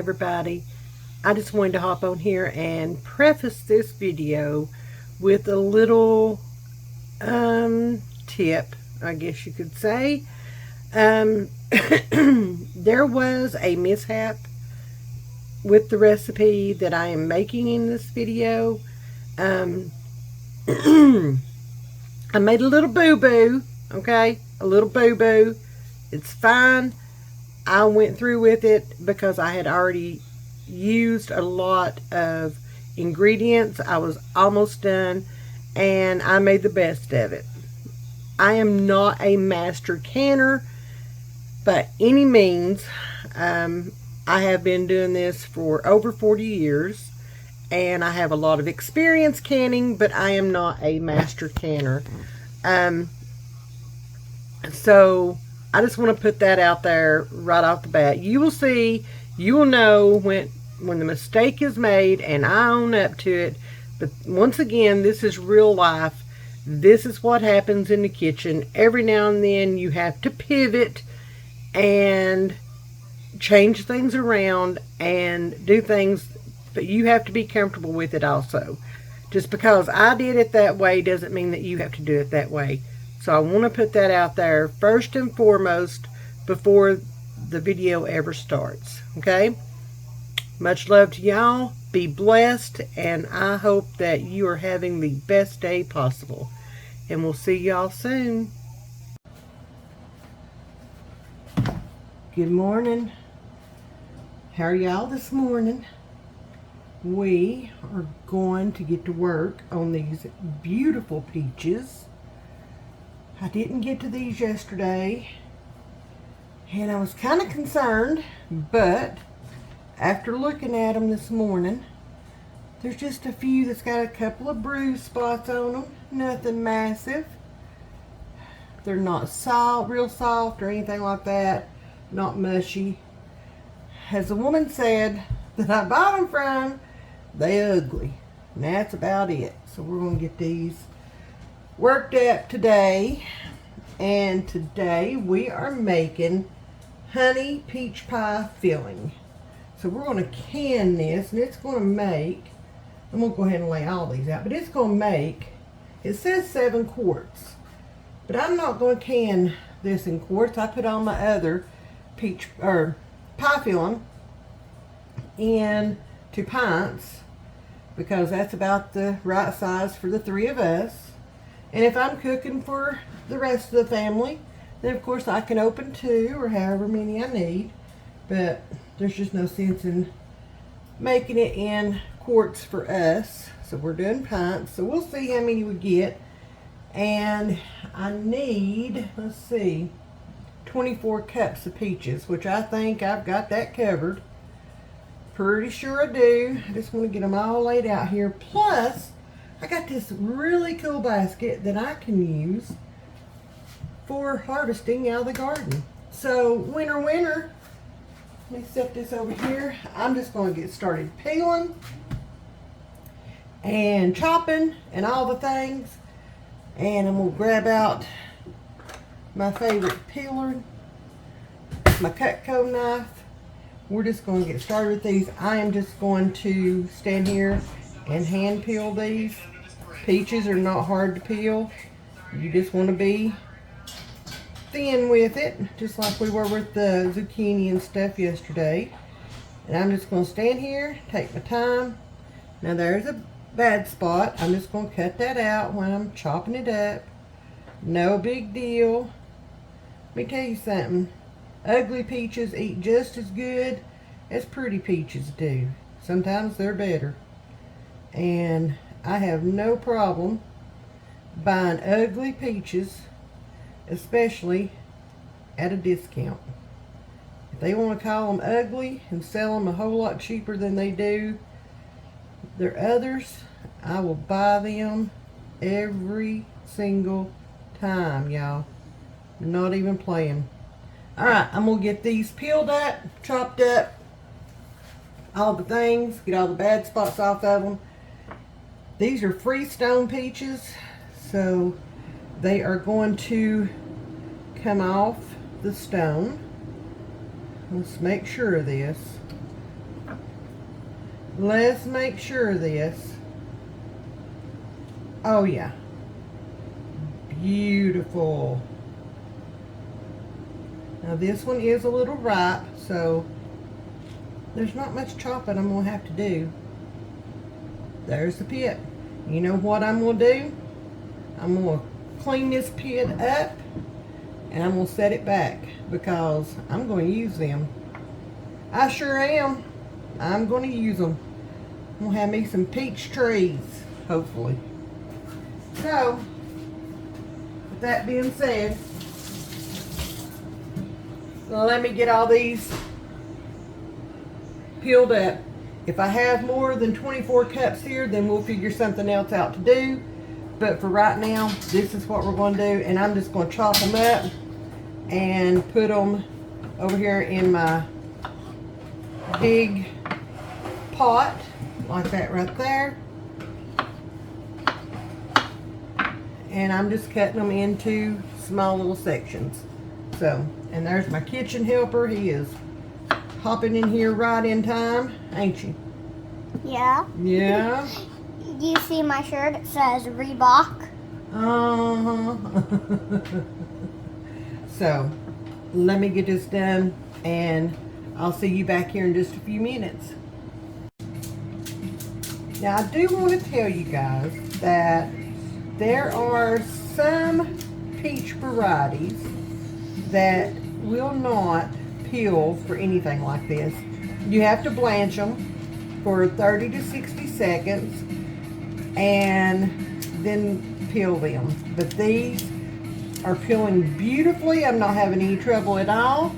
everybody. I just wanted to hop on here and preface this video with a little tip, I guess you could say. There was a mishap with the recipe that I am making in this video. I made a little boo-boo, okay? A little boo-boo. It's fine. I went through with it because I had already used a lot of ingredients. I was almost done, and I made the best of it. I am not a master canner by any means. I have been doing this for over 40 years, and I have a lot of experience canning, but I am not a master canner. So I just want to put that out there right off the bat. You will see, you will know when the mistake is made, and I own up to it. But once again, this is real life. This is what happens in the kitchen. Every now and then you have to pivot and change things around and do things, but you have to be comfortable with it also. Just because I did it that way doesn't mean that you have to do it that way. So I want to put that out there first and foremost before the video ever starts. Okay? Much love to y'all. Be blessed, and I hope that you are having the best day possible. And we'll see y'all soon. Good morning. How are y'all this morning? We are going to get to work on these beautiful peaches. I didn't get to these yesterday, and I was kind of concerned, but after looking at them this morning, there's just a few that's got a couple of bruise spots on them. Nothing massive. They're not real soft or anything like that. Not mushy. As the woman said that I bought them from, they ugly. And that's about it. So we're going to get these worked up today. And today we are making honey peach pie filling. So we're going to can this, and it's going to make, I'm going to go ahead and lay all these out, but it's going to make, it says 7 quarts. But I'm not going to can this in quarts. I put on my other peach or pie filling into pints because that's about the right size for the 3 of us. And if I'm cooking for the rest of the family, then of course I can open 2 or however many I need. But there's just no sense in making it in quarts for us. So we're doing pints. So we'll see how many we get. And I need, let's see, 24 cups of peaches, which I think I've got that covered. Pretty sure I do. I just want to get them all laid out here. Plus, I got this really cool basket that I can use for harvesting out of the garden. So, winter, let me set this over here. I'm just going to get started peeling and chopping and all the things. And I'm going to grab out my favorite peeler, my Cutco knife. We're just going to get started with these. I am just going to stand here and hand peel these. Peaches are not hard to peel. You just want to be thin with it, just like we were with the zucchini and stuff yesterday. And I'm just going to stand here, take my time. Now there's a bad spot. I'm just going to cut that out when I'm chopping it up. No big deal. Let me tell you something. Ugly peaches eat just as good as pretty peaches do. Sometimes they're better. And I have no problem buying ugly peaches, especially at a discount. If they want to call them ugly and sell them a whole lot cheaper than they do their others, I will buy them every single time, y'all. Not even playing. Alright, I'm going to get these peeled up, chopped up, all the things, get all the bad spots off of them. These are freestone peaches, so they are going to come off the stone. Let's make sure of this. let's make sure of this. Oh yeah, beautiful. Now this one is a little ripe, so there's not much chopping I'm gonna have to do. There's the pit. You know what I'm gonna do? I'm gonna clean this pit up and I'm gonna set it back because I'm gonna use them. I sure am. I'm gonna use them. I'm gonna have me some peach trees, hopefully. So, with that being said, well, let me get all these peeled up. If I have more than 24 cups here, then we'll figure something else out to do. But for right now, this is what we're going to do. And I'm just going to chop them up and put them over here in my big pot, like that right there. And I'm just cutting them into small little sections. So, and there's my kitchen helper. He is hopping in here right in time, ain't you? Yeah. Yeah. You see my shirt? It says Reebok. So, let me get this done and I'll see you back here in just a few minutes. Now, I do want to tell you guys that there are some peach varieties that will not peel for anything like this. You have to blanch them for 30 to 60 seconds and then peel them. But these are peeling beautifully. I'm not having any trouble at all.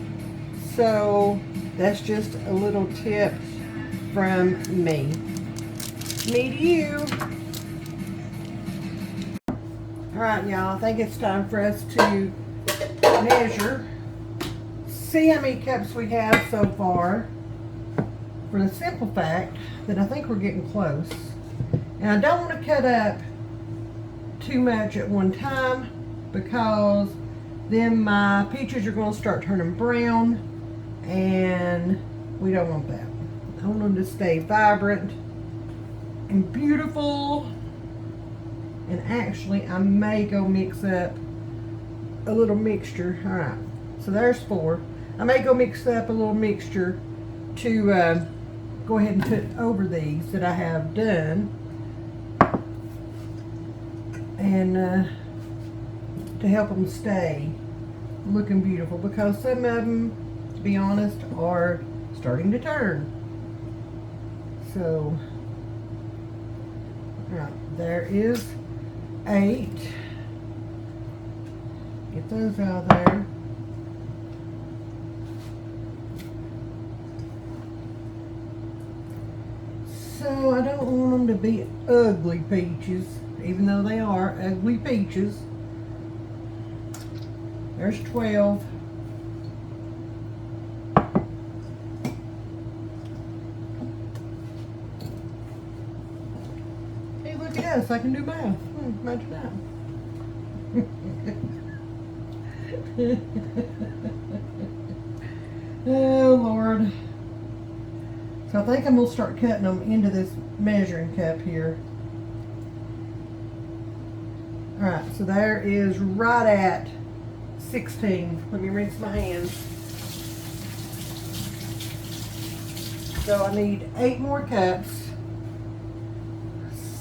So that's just a little tip from me. Me to you. Alright, y'all, I think it's time for us to measure. See how many cups we have so far. For the simple fact that I think we're getting close. And I don't want to cut up too much at one time because then my peaches are going to start turning brown and we don't want that. I want them to stay vibrant and beautiful. And actually I may go mix up a little mixture. Alright, so there's 4. I may go mix up a little mixture to go ahead and put over these that I have done. And to help them stay looking beautiful, because some of them, to be honest, are starting to turn. So, alright, there is 8. Get those out of there. So I don't want them to be ugly peaches, even though they are ugly peaches. There's 12. Hey, look at us, I can do math. Imagine that. Oh, Lord. So I think I'm going to start cutting them into this measuring cup here. Alright, so there is right at 16. Let me rinse my hands. So I need 8 more cups.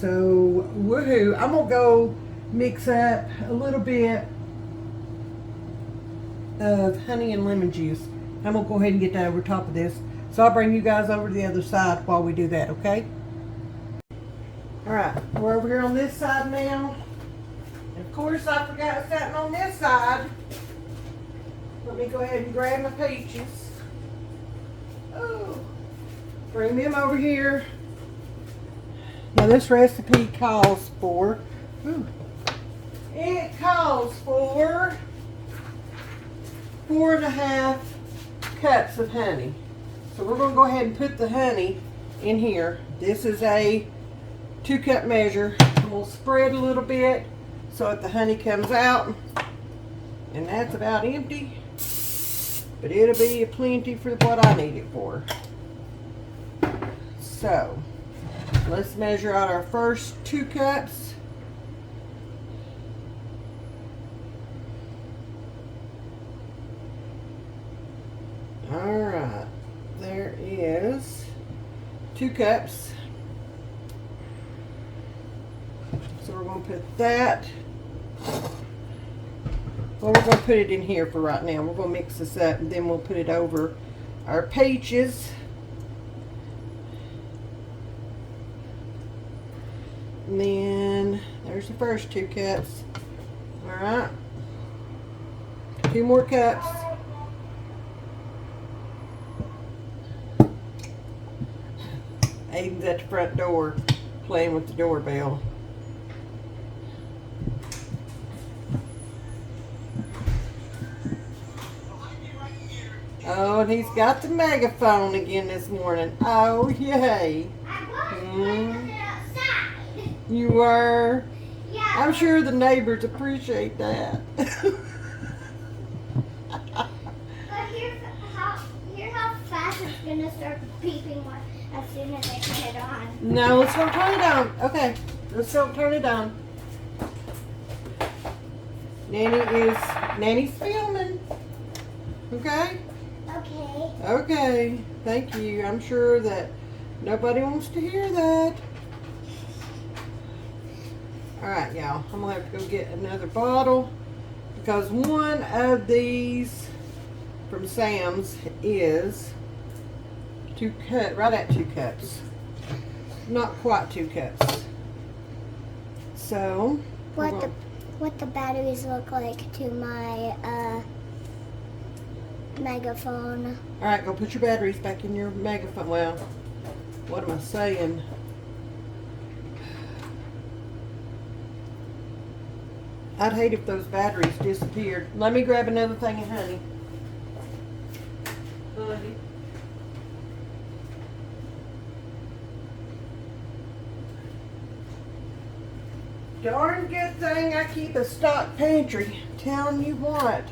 So, woohoo. I'm going to go mix up a little bit of honey and lemon juice. I'm going to go ahead and get that over top of this. So I'll bring you guys over to the other side while we do that, okay? Alright, we're over here on this side now. And of course I forgot something on this side. Let me go ahead and grab my peaches. Oh, bring them over here. Now this recipe calls for, it calls for 4.5 cups of honey. So we're going to go ahead and put the honey in here. This is a 2-cup measure. We'll spread a little bit so that the honey comes out. And that's about empty. But it'll be a plenty for what I need it for. So, let's measure out our first 2 cups. Alright, there is 2 cups. So we're going to put that. Well, we're going to put it in here for right now. We're going to mix this up and then we'll put it over our peaches. And then there's the first 2 cups. Alright. 2 more cups. Aiden's at the front door playing with the doorbell. Oh, and he's got the megaphone again this morning. Oh, yay. You were? Yeah. I'm sure the neighbors appreciate that. But here's how fast it's gonna start beeping as soon as I turn it on. No, let's don't turn it on. Okay, let's don't turn it on. Nanny's filming. Okay? Okay. Okay, thank you. I'm sure that nobody wants to hear that. Alright, y'all. I'm going to have to go get another bottle because one of these from Sam's is 2 cups, right at 2 cups. Not quite 2 cups. So, What the batteries look like to my megaphone. alright, go put your batteries back in your megaphone. Well, what am I saying? I'd hate if those batteries disappeared. Let me grab another thing of honey. Honey. Darn good thing I keep a stock pantry. Telling you what.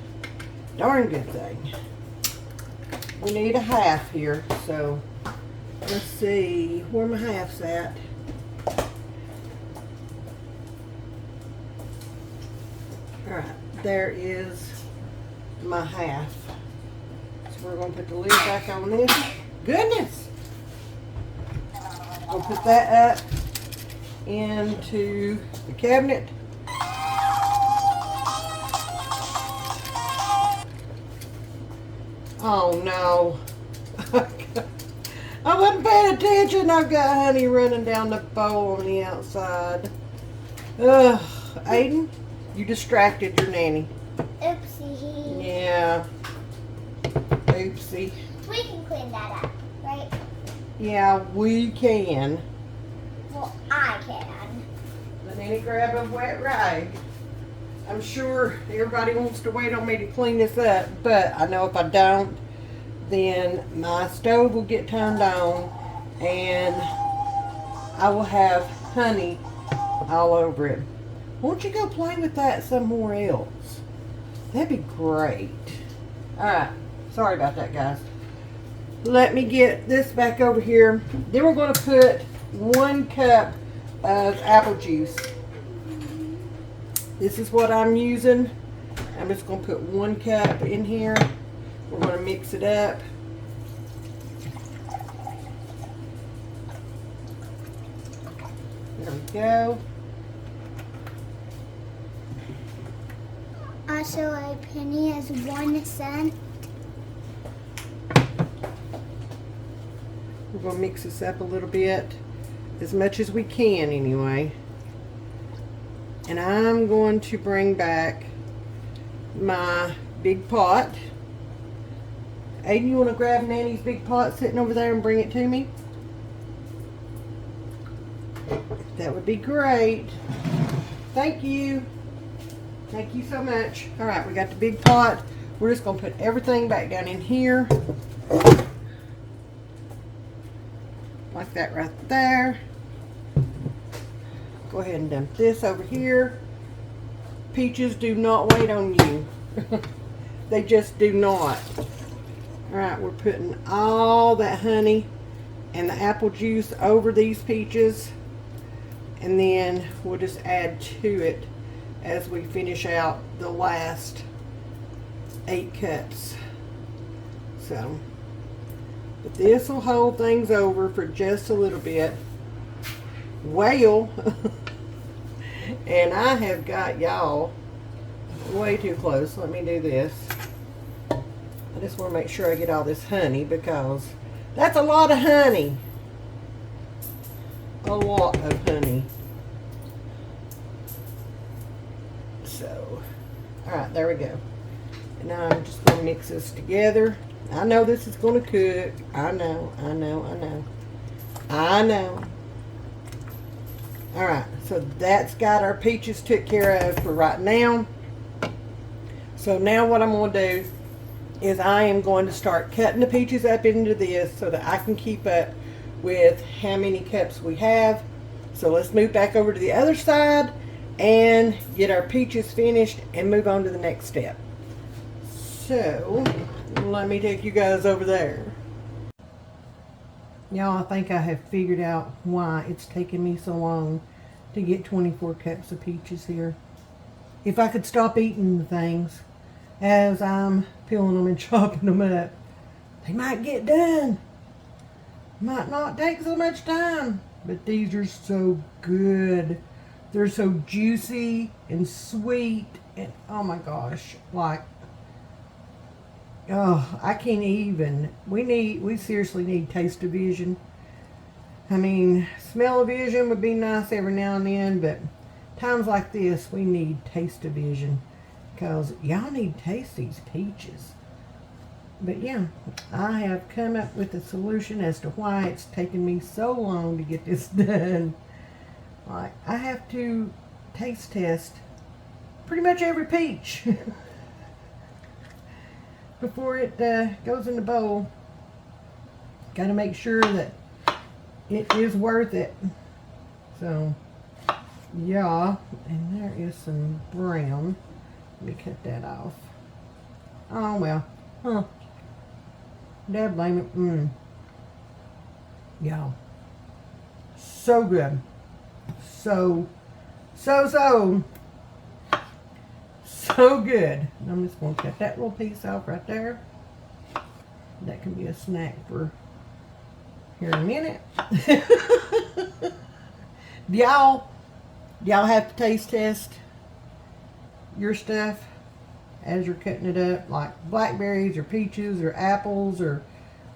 Darn good thing. We need a half here, so let's see where my half's at. Alright, there is my half. So we're going to put the lid back on this. Goodness! We'll put that up into the cabinet. Oh no. I wasn't paying attention. I've got honey running down the bowl on the outside. Ugh, Aiden, you distracted your nanny. Oopsie. Yeah. Oopsie. We can clean that up, right? Yeah, we can. Well, I can. Let Nanny grab a wet rag. I'm sure everybody wants to wait on me to clean this up, but I know if I don't, then my stove will get turned on and I will have honey all over it. Won't you go play with that somewhere else? That'd be great. Alright, sorry about that, guys. Let me get this back over here. Then we're going to put 1 cup of apple juice. This is what I'm using. I'm just going to put 1 cup in here. We're going to mix it up. There we go. Also, a penny is 1 cent. We're going to mix this up a little bit. As much as we can anyway. And I'm going to bring back my big pot. Aiden, you want to grab Nanny's big pot sitting over there and bring it to me? That would be great. Thank you. Thank you so much. Alright, we got the big pot. We're just going to put everything back down in here. Like that right there. Go ahead and dump this over here. Peaches do not wait on you. They just do not. Alright, we're putting all that honey and the apple juice over these peaches, and then we'll just add to it as we finish out the last 8 cups. So, but this will hold things over for just a little bit. Well, and I have got y'all way too close. Let me do this. I just want to make sure I get all this honey, because that's a lot of honey. A lot of honey. So, alright, there we go. And now I'm just going to mix this together. I know this is going to cook. I know. Alright, so that's got our peaches took care of for right now. So now what I'm going to do is I am going to start cutting the peaches up into this so that I can keep up with how many cups we have. So let's move back over to the other side and get our peaches finished and move on to the next step. So let me take you guys over there. Y'all, I think I have figured out why it's taken me so long to get 24 cups of peaches here. If I could stop eating the things as I'm peeling them and chopping them up, they might get done. Might not take so much time, but these are so good. They're so juicy and sweet, and oh my gosh, like, oh, I can't even. We seriously need taste-o-vision. I mean, smell-o-vision would be nice every now and then, but times like this, we need taste-o-vision, because y'all need to taste these peaches. But yeah, I have come up with a solution as to why it's taken me so long to get this done. Like, I have to taste test pretty much every peach before it goes in the bowl. Got to make sure that it is worth it. So, yeah, and there is some brown. Let me cut that off. Oh, well. Huh. Dad blame it. Y'all. So good. So good. I'm just going to cut that little piece off right there. That can be a snack for here in a minute. Y'all have to taste test your stuff as you're cutting it up, like blackberries or peaches or apples or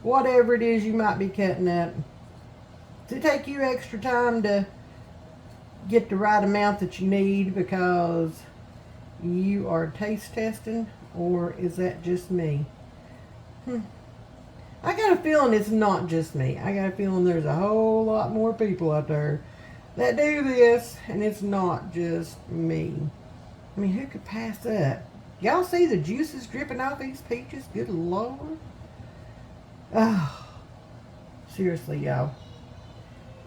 whatever it is you might be cutting up. Does it take you extra time to get the right amount that you need because you are taste testing, or is that just me? I got a feeling it's not just me. I got a feeling there's a whole lot more people out there that do this, and it's not just me. I mean, who could pass up? Y'all see the juices dripping off these peaches? Good Lord. Oh, seriously, y'all.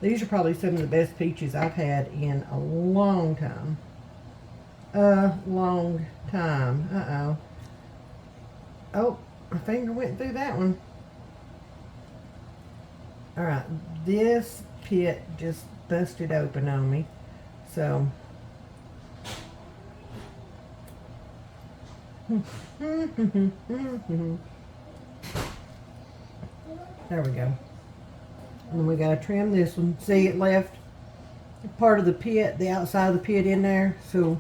These are probably some of the best peaches I've had in a long time. A long time. Uh-oh. Oh, my finger went through that one. Alright, this pit just busted open on me. So, there we go. And we gotta trim this one. See, it left part of the pit, the outside of the pit in there. So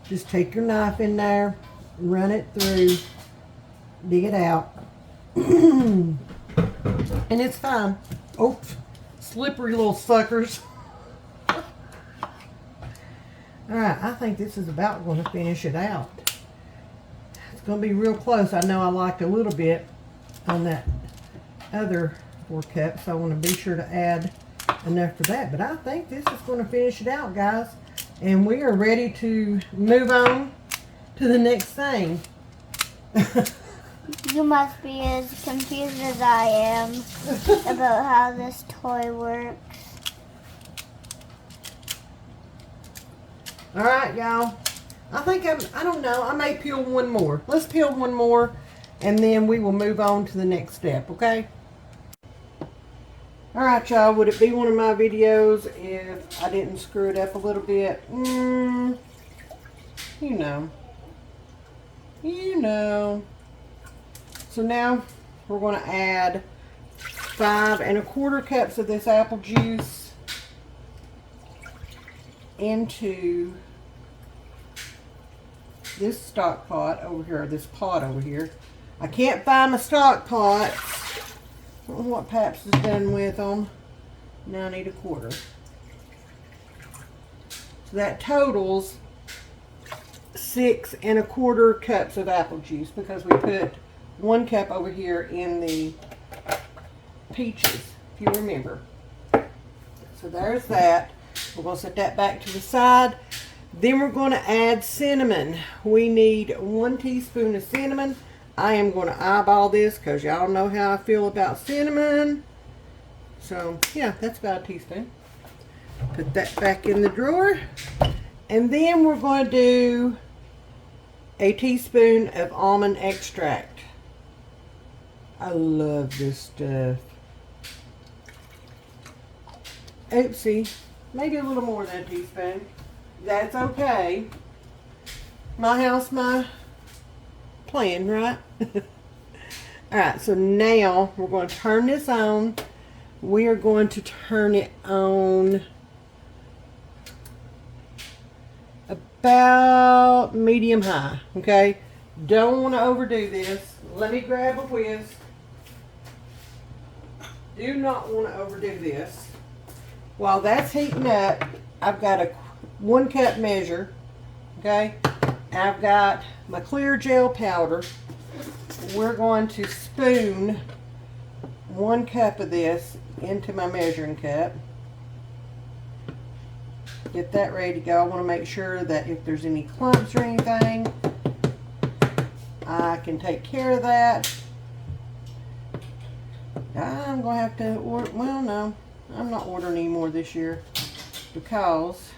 just take your knife in there, run it through, dig it out, and it's fine. Oops, slippery little suckers. Alright, I think this is about going to finish it out. It's going to be real close. I know I liked a little bit on that other 4 cups, so I want to be sure to add enough for that. But I think this is going to finish it out, guys. And we are ready to move on to the next thing. You must be as confused as I am about how this toy works. Alright, y'all. I think I don't know. I may peel one more. Let's peel one more, and then we will move on to the next step, okay? Alright, y'all, would it be one of my videos if I didn't screw it up a little bit? You know. You know. So now we're going to add 5 1/4 cups of this apple juice into this stock pot over here, this pot over here. I can't find my stock pots. I don't know what Paps has done with them. Now I need 1/4. So that totals 6 1/4 cups of apple juice because we put 1 cup over here in the peaches, if you remember. So there's that. We're going to set that back to the side. Then we're going to add cinnamon. We need 1 teaspoon of cinnamon. I am going to eyeball this because y'all know how I feel about cinnamon. So, yeah, that's about a teaspoon. Put that back in the drawer. And then we're going to do a teaspoon of almond extract. I love this stuff. Oopsie. Maybe a little more than a teaspoon. That's okay. My house, my plan, right? Alright, so now we're going to turn this on. We are going to turn it on about medium high, okay? Don't want to overdo this. Let me grab a whisk. Do not want to overdo this. While that's heating up, I've got a 1 cup measure, okay? I've got my clear gel powder. We're going to spoon 1 cup of this into my measuring cup. Get that ready to go. I want to make sure that if there's any clumps or anything, I can take care of that. I'm going to have to order, well, no, I'm not ordering any more this year because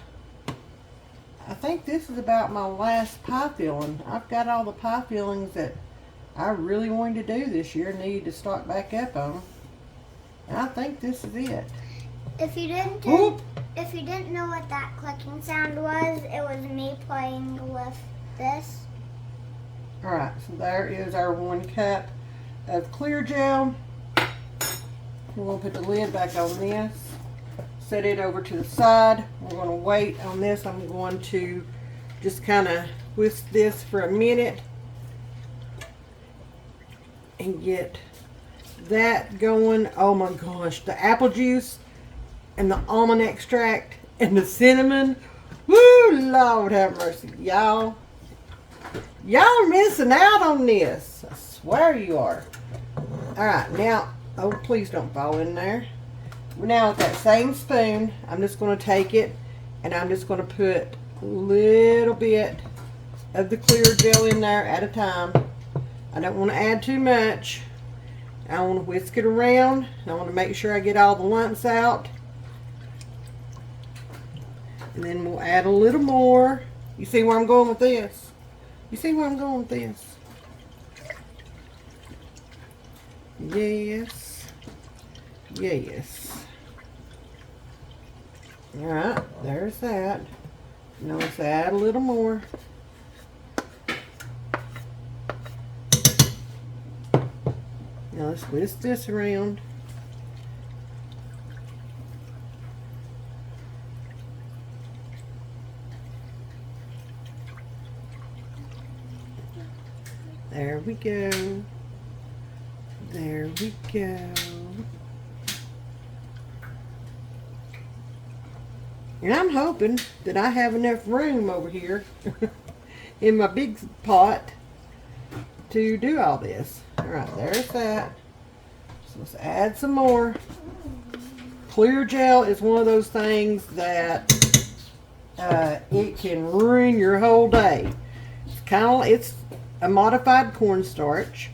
I think this is about my last pie filling. I've got all the pie fillings that I really wanted to do this year, need to stock back up on. And I think this is it. If you didn't know what that clicking sound was, it was me playing with this. Alright, so there is our 1 cup of clear gel. We're going to put the lid back on this. Set it over to the side. We're going to wait on this. I'm going to just kind of whisk this for a minute and get that going. Oh my gosh, the apple juice and the almond extract and the cinnamon. Woo, Lord have mercy. Y'all are missing out on this. I swear you are. Alright, now, oh, please don't fall in there. Now with that same spoon, I'm just going to take it and I'm just going to put a little bit of the clear gel in there at a time. I don't want to add too much. I want to whisk it around. I want to make sure I get all the lumps out. And then we'll add a little more. You see where I'm going with this? You see where I'm going with this? Yes. Yes. Alright, there's that. Now let's add a little more. Now let's whisk this around. There we go. There we go. And I'm hoping that I have enough room over here in my big pot to do all this. Alright, there's that. So let's add some more. Clear gel is one of those things that it can ruin your whole day. It's a modified cornstarch.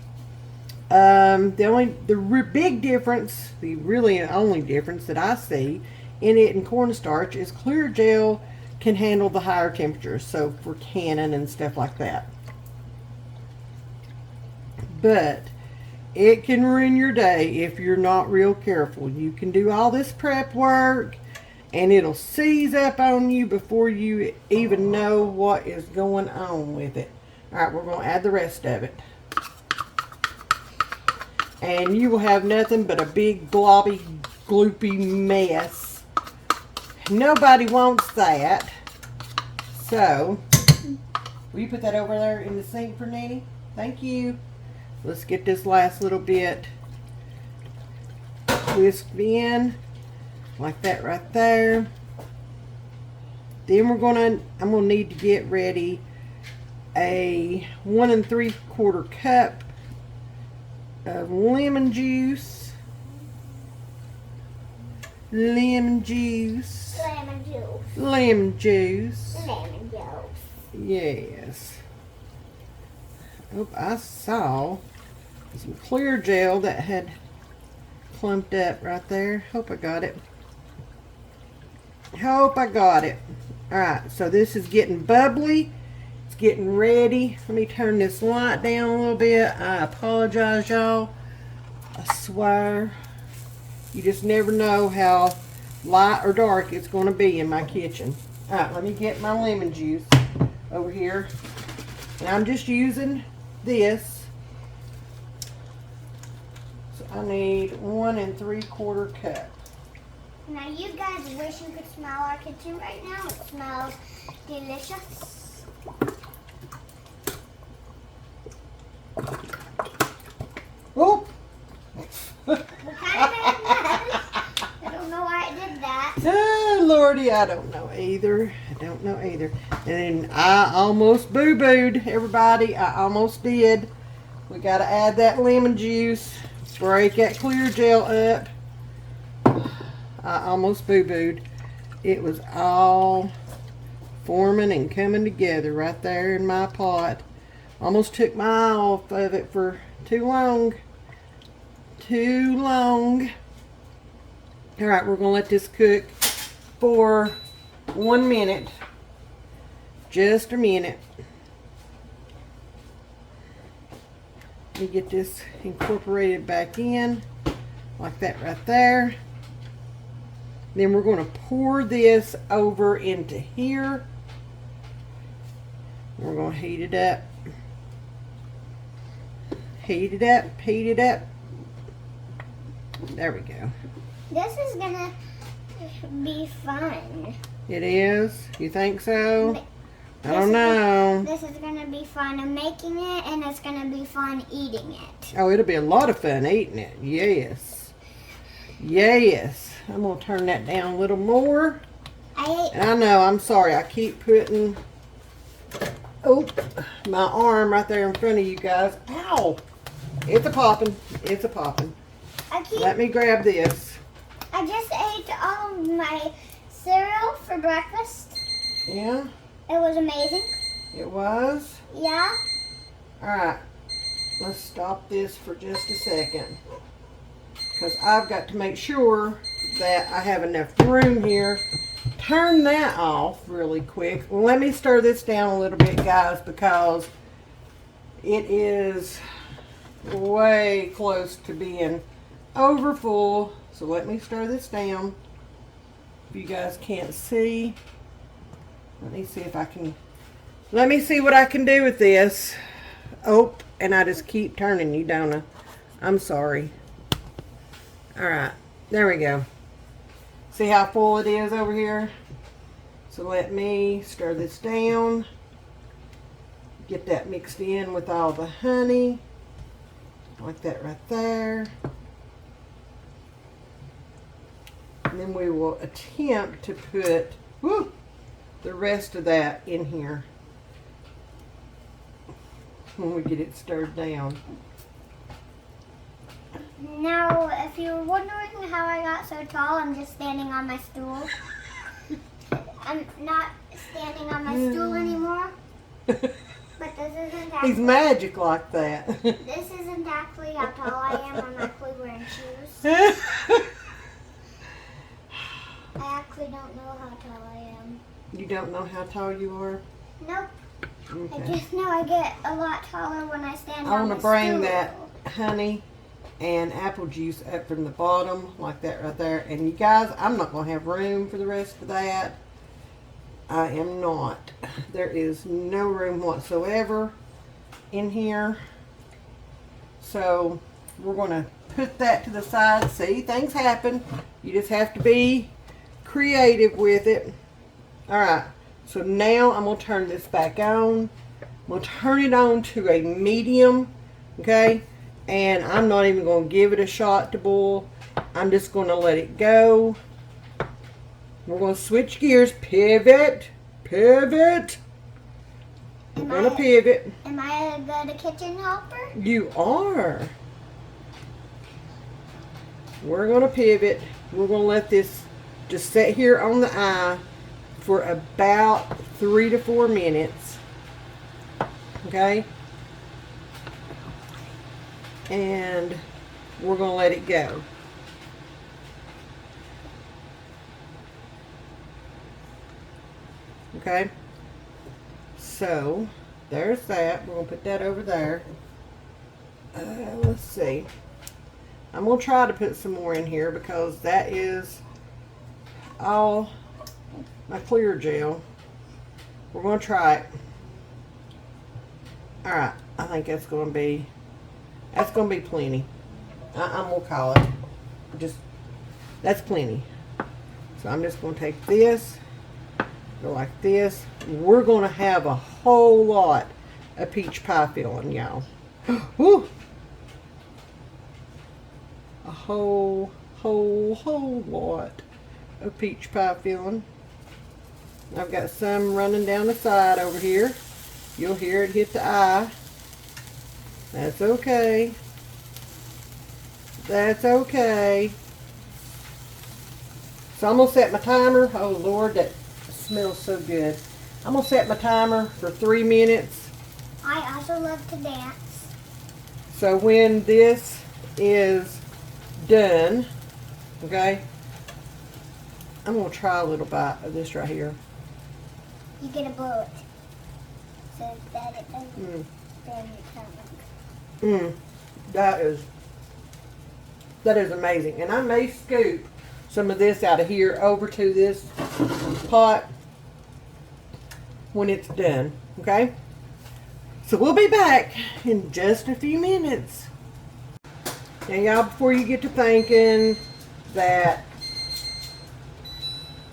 The big difference, the really only difference that I see in it and cornstarch is clear gel can handle the higher temperatures, so for canning and stuff like that. But it can ruin your day if you're not real careful. You can do all this prep work and it'll seize up on you before you even know what is going on with it. Alright, we're going to add the rest of it. And you will have nothing but a big globby, gloopy mess. Nobody wants that. So, will you put that over there in the sink for Nanny? Thank you. Let's get this last little bit whisked in. Like that right there. Then I'm gonna need to get ready a 1 3/4 cup of lemon juice. Lemon juice. Lemon juice. Lemon juice. Lemon juice. Yes. Oh, I saw some clear gel that had clumped up right there. Hope I got it. Hope I got it. Alright, so this is getting bubbly. It's getting ready. Let me turn this light down a little bit. I apologize, y'all. I swear. You just never know how light or dark it's going to be in my kitchen. Alright, let me get my lemon juice over here. And I'm just using this. So I need 1 3/4 cup. Now you guys wish you could smell our kitchen right now. It smells delicious. Whoop! What kind of mess? I don't know why I did that. Oh, Lordy, I don't know either. I don't know either. And then I almost boo-booed, everybody. I almost did. We got to add that lemon juice. Break that clear gel up. I almost boo-booed. It was all forming and coming together right there in my pot. Almost took my eye off of it for too long. Too long. Alright, we're going to let this cook for 1 minute. Just a minute. Let me get this incorporated back in. Like that right there. Then we're going to pour this over into here. We're going to heat it up. Heat it up, heat it up. There we go. This is gonna be fun. It is? You think so? I don't know. This is gonna be fun. I'm making it, and it's gonna be fun eating it. Oh, it'll be a lot of fun eating it. Yes. Yes. I'm going to turn that down a little more. And I know, I'm sorry. I keep putting my arm right there in front of you guys. Ow! It's a popping. It's a popping. Let me grab this. I just ate all of my cereal for breakfast. Yeah? It was amazing. It was? Yeah. Alright. Let's stop this for just a second. Because I've got to make sure that I have enough room here. Turn that off really quick. Let me stir this down a little bit, guys, because it is way close to being over full. So let me stir this down. If you guys can't see, let me see if I can, let me see what I can do with this. Oh, and I just keep turning you, don't I? I'm sorry. Alright, there we go. See how full it is over here? So let me stir this down. Get that mixed in with all the honey. Like that right there. And then we will attempt to put the rest of that in here when we get it stirred down. Now, if you're wondering how I got so tall, I'm just standing on my stool. I'm not standing on my stool anymore. But this isn't actually... He's magic like that. This isn't actually how tall I am. I'm actually wearing shoes. I actually don't know how tall I am. You don't know how tall you are? Nope. Okay. I just know I get a lot taller when I stand I on want my to bring stool. that honey and apple juice up from the bottom like that right there. And you guys, I'm not going to have room for the rest of that. I am not. There is no room whatsoever in here. So we're going to put that to the side. See, things happen. You just have to be creative with it. Alright, so now I'm going to turn this back on. I'm going to turn it on to a medium. Okay, and I'm not even going to give it a shot to boil. I'm just going to let it go. We're going to switch gears. Pivot. Pivot. We're going to pivot. Am I a good kitchen helper? You are. We're going to pivot. We're going to let this just sit here on the eye for about 3 to 4 minutes. Okay? And we're going to let it go. Okay? So, there's that. We're going to put that over there. Let's see. I'm going to try to put some more in here because that is all my clear gel. We're going to try it. Alright, I think that's going to be plenty. I'm going to call it. That's plenty. So I'm just going to take this, go like this. We're going to have a whole lot of peach pie filling, y'all. Woo! A whole lot of peach pie filling. I've got some running down the side over here. You'll hear it hit the eye. That's okay. That's okay. So I'm going to set my timer. Oh Lord, that smells so good. I'm going to set my timer for 3 minutes. I also love to dance. So when this is done, okay, I'm going to try a little bite of this right here. You get to blow it so that it doesn't burn your tongue. That is amazing. And I may scoop some of this out of here over to this pot when it's done. Okay? So we'll be back in just a few minutes. Now y'all, before you get to thinking that,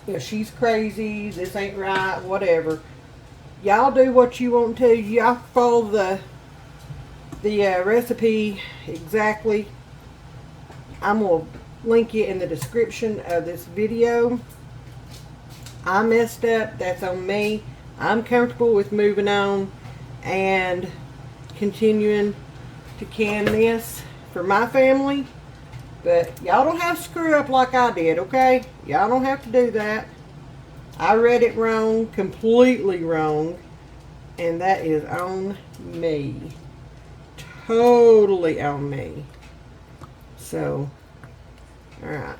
you know, she's crazy, this ain't right, whatever, y'all do what you want to. Y'all follow the recipe exactly. I'm going to link it in the description of this video. I messed up. That's on me. I'm comfortable with moving on and continuing to can this for my family. But y'all don't have to screw up like I did, okay? Y'all don't have to do that. I read it wrong, completely wrong. And that is on me. Totally on me. So, alright.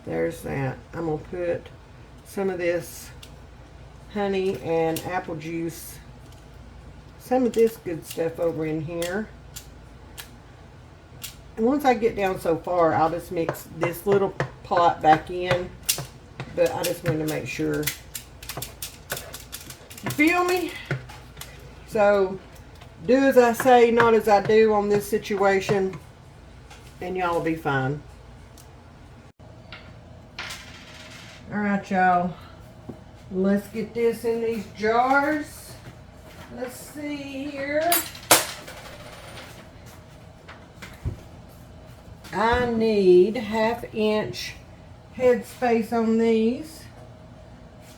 There's that. I'm going to put some of this honey and apple juice, some of this good stuff over in here. And once I get down so far, I'll just mix this little pot back in. But I just wanted to make sure. You feel me? So, do as I say, not as I do on this situation, and y'all will be fine. Alright, y'all. Let's get this in these jars. Let's see here. I need 1/2 inch head space on these.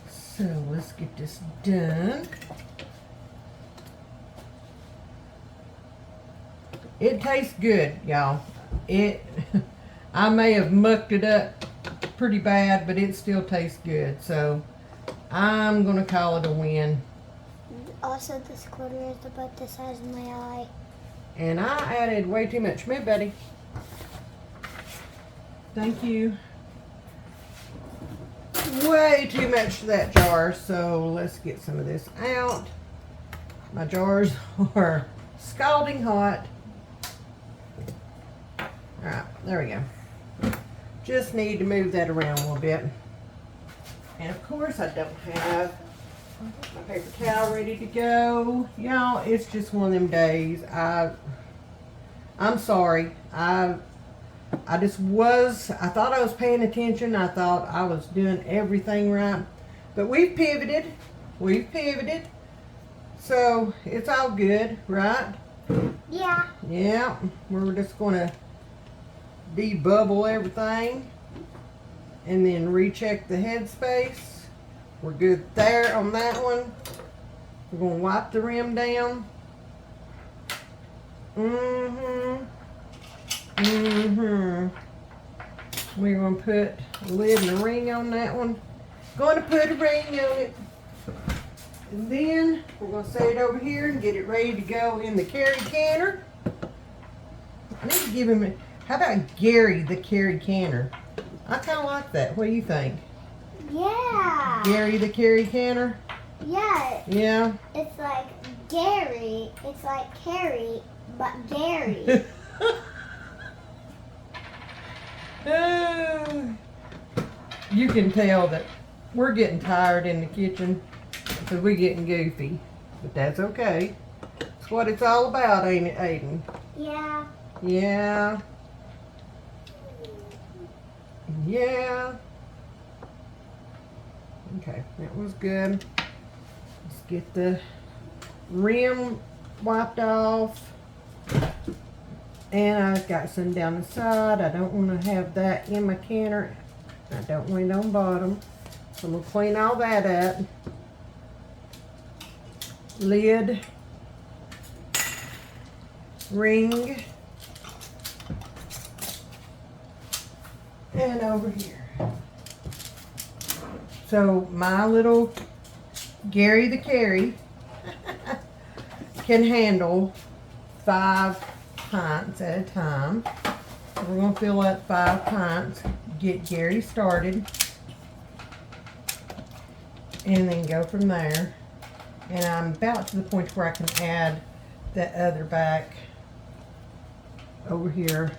So let's get this done. It tastes good, y'all. I may have mucked it up pretty bad, but it still tastes good. So I'm gonna call it a win. Also, this quarter is about the size of my eye. And I added way too much. Come here, buddy. Thank you. Way too much to that jar. So let's get some of this out. My jars are scalding hot. Alright, there we go. Just need to move that around a little bit. And of course I don't have my paper towel ready to go. Y'all, it's just one of them days. I'm sorry. I thought I was paying attention. I thought I was doing everything right. But we've pivoted. So it's all good, right? Yeah. Yeah. We're just gonna debubble everything and then recheck the headspace. We're good there on that one. We're gonna wipe the rim down. We're gonna put a lid and a ring on that one. Gonna put a ring on it. And then we're gonna set it over here and get it ready to go in the carry canner. I need to give him a, how about Gary the carry canner? I kinda like that. What do you think? Yeah. Gary the carry canner? Yeah. Yeah. It's like Gary. It's like Carrie, but Gary. You can tell that we're getting tired in the kitchen because we're getting goofy. But that's okay. That's what it's all about, ain't it, Aiden? Yeah. Yeah. Yeah. Okay, that was good. Let's get the rim wiped off. And I've got some down the side. I don't want to have that in my canner. I don't want it on bottom. So I'm going to clean all that up. Lid. Ring. And over here. So my little Gary the Carry can handle 5 pints at a time. So we're going to fill up 5 pints, get Gary started, and then go from there. And I'm about to the point where I can add that other back over here.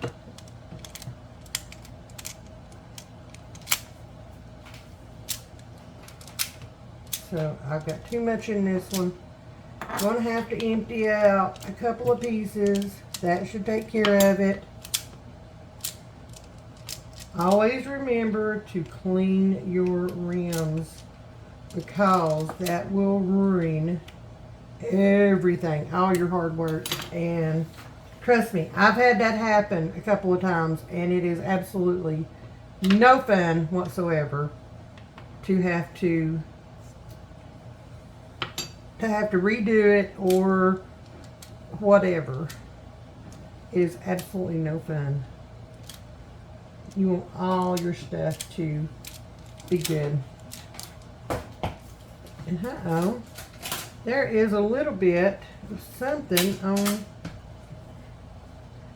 So I've got too much in this one. Gonna have to empty out a couple of pieces. That should take care of it. Always remember to clean your rims because that will ruin everything, all your hard work. And trust me, I've had that happen a couple of times and it is absolutely no fun whatsoever to have to redo it or whatever. It is absolutely no fun. You want all your stuff to be good. And uh-oh, there is a little bit of something on.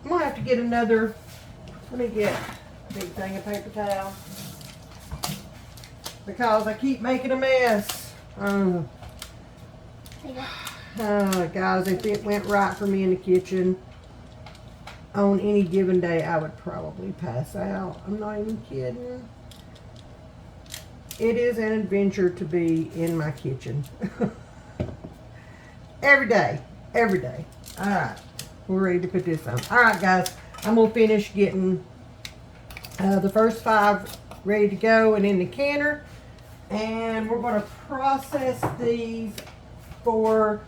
I'm gonna have to get another, let me get a big thing of paper towel because I keep making a mess. Guys, if it went right for me in the kitchen on any given day, I would probably pass out. I'm not even kidding. It is an adventure to be in my kitchen. Every day. All right, we're ready to put this on. All right, guys, I'm gonna finish getting the first 5 ready to go and in the canner, and we're gonna process these for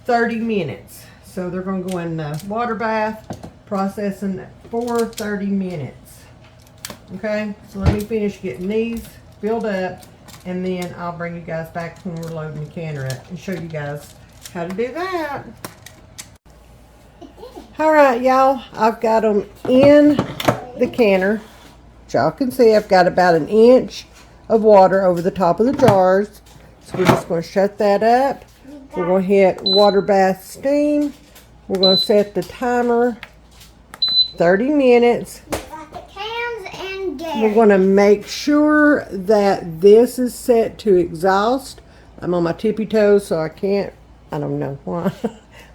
30 minutes. So they're going to go in the water bath, processing for 30 minutes. Okay, so let me finish getting these filled up, and then I'll bring you guys back when we're loading the canner up and show you guys how to do that. All right, y'all, I've got them in the canner. Y'all can see I've got about 1 inch of water over the top of the jars. So we're just going to shut that up. We're going to hit water bath steam. We're going to set the timer 30 minutes. Got the cans and Gary. We're going to make sure that this is set to exhaust. I'm on my tippy toes, so I can't, I don't know why.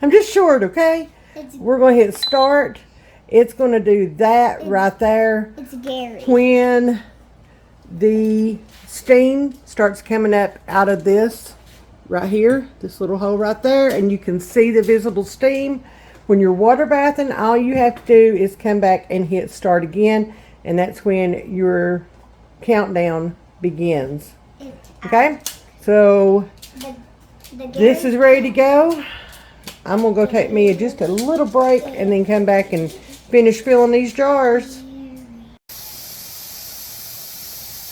I'm just short, okay? We're going to hit start. It's going to do that right there. It's Gary. When the steam starts coming up out of this right here, this little hole right there, and you can see the visible steam. When you're water bathing, all you have to do is come back and hit start again, and that's when your countdown begins. Okay? So this is ready to go. I'm going to go take me just a little break and then come back and finish filling these jars.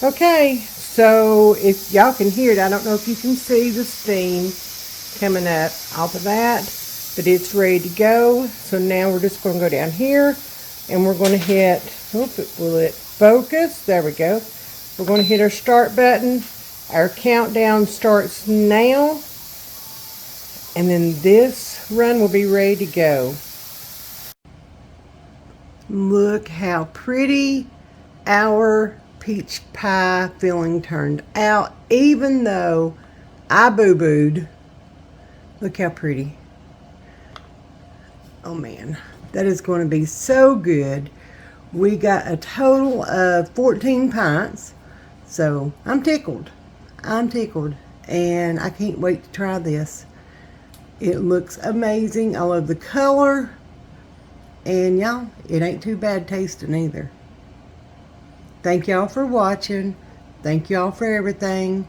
Okay, so if y'all can hear it, I don't know if you can see the steam coming up off of that, but it's ready to go. So now we're just going to go down here and we're going to hit, will it focus? There we go. We're going to hit our start button. Our countdown starts now. And then this run will be ready to go. Look how pretty our peach pie filling turned out, even though I boo-booed. Look how pretty. Oh man, that is going to be so good. We got a total of 14 pints, so I'm tickled. I'm tickled, and I can't wait to try this. It looks amazing. I love the color. And y'all, it ain't too bad tasting either. Thank y'all for watching. Thank y'all for everything.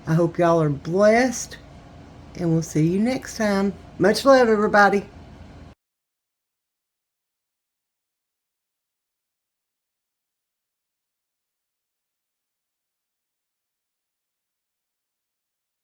I hope y'all are blessed. And we'll see you next time. Much love, everybody.